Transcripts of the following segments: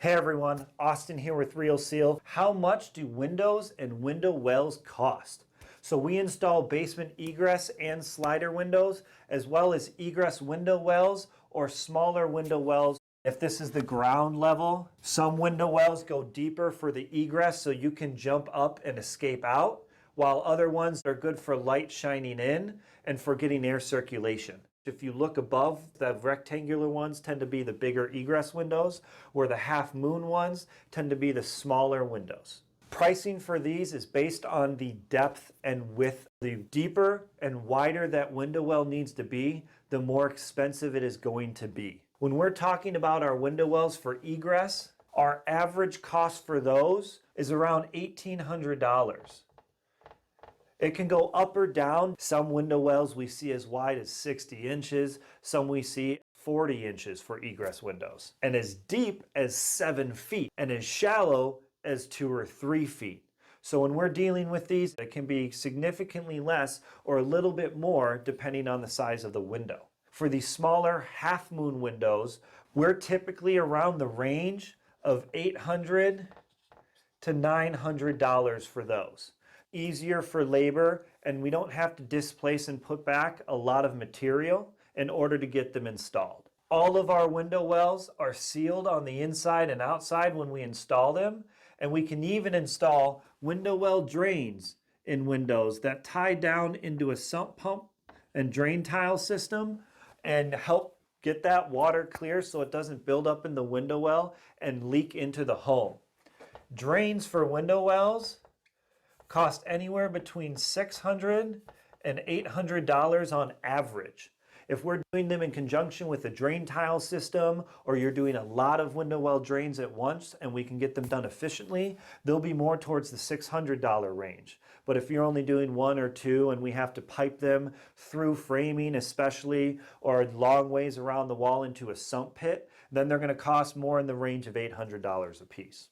Hey everyone, Austin here with Real Seal. How much do windows and window wells cost? So we install basement egress and slider windows, as well as egress window wells or smaller window wells. If this is the ground level, some window wells go deeper for the egress so you can jump up and escape out, while other ones are good for light shining in and for getting air circulation. If you look above, the rectangular ones tend to be the bigger egress windows, where the half moon ones tend to be the smaller windows. Pricing for these is based on the depth and width. The deeper and wider that window well needs to be, the more expensive it is going to be. When we're talking about our window wells for egress, our average cost for those is around $1,800. It can go up or down. Some window wells we see as wide as 60 inches, some we see 40 inches for egress windows, and as deep as 7 feet, and as shallow as 2 or 3 feet. So when we're dealing with these, it can be significantly less or a little bit more depending on the size of the window. For these smaller half moon windows, we're typically around the range of $800 to $900 for those. Easier for labor, and we don't have to displace and put back a lot of material in order to get them installed. All of our window wells are sealed on the inside and outside when we install them, and we can even install window well drains in windows that tie down into a sump pump and drain tile system and help get that water clear so it doesn't build up in the window well and leak into the home. Drains for window wells cost anywhere between $600 and $800 on average. If we're doing them in conjunction with a drain tile system, or you're doing a lot of window well drains at once and we can get them done efficiently, they'll be more towards the $600 range. But if you're only doing 1 or 2 and we have to pipe them through framing especially, or long ways around the wall into a sump pit, then they're going to cost more in the range of $800 a piece.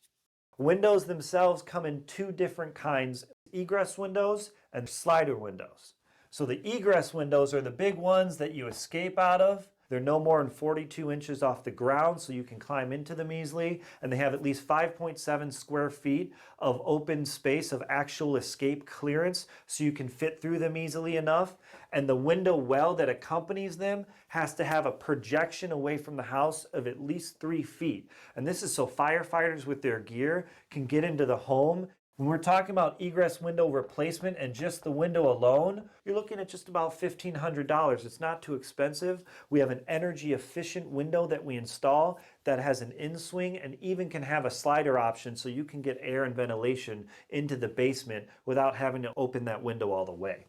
Windows themselves come in 2 different kinds, egress windows and slider windows. So the egress windows are the big ones that you escape out of. They're no more than 42 inches off the ground, so you can climb into them easily, and they have at least 5.7 square feet of open space of actual escape clearance, so you can fit through them easily enough. And the window well that accompanies them has to have a projection away from the house of at least 3 feet. And this is so firefighters with their gear can get into the home. When we're talking about egress window replacement and just the window alone, you're looking at just about $1,500. It's not too expensive. We have an energy efficient window that we install that has an in-swing and even can have a slider option so you can get air and ventilation into the basement without having to open that window all the way.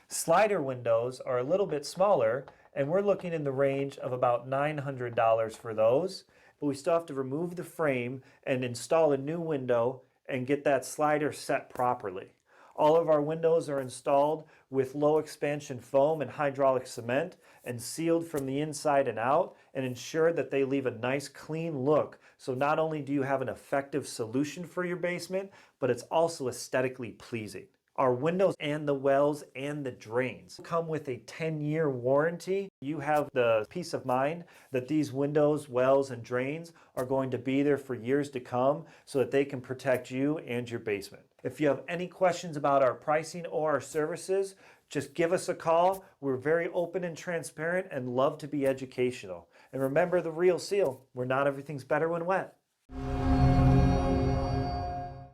Slider windows are a little bit smaller, and we're looking in the range of about $900 for those, but we still have to remove the frame and install a new window and get that slider set properly. All of our windows are installed with low expansion foam and hydraulic cement and sealed from the inside and out, and ensure that they leave a nice clean look. So not only do you have an effective solution for your basement, but it's also aesthetically pleasing. Our windows and the wells and the drains come with a 10-year warranty. You have the peace of mind that these windows, wells, and drains are going to be there for years to come so that they can protect you and your basement. If you have any questions about our pricing or our services, just give us a call. We're very open and transparent and love to be educational. And remember the Real Seal, where not everything's better when wet.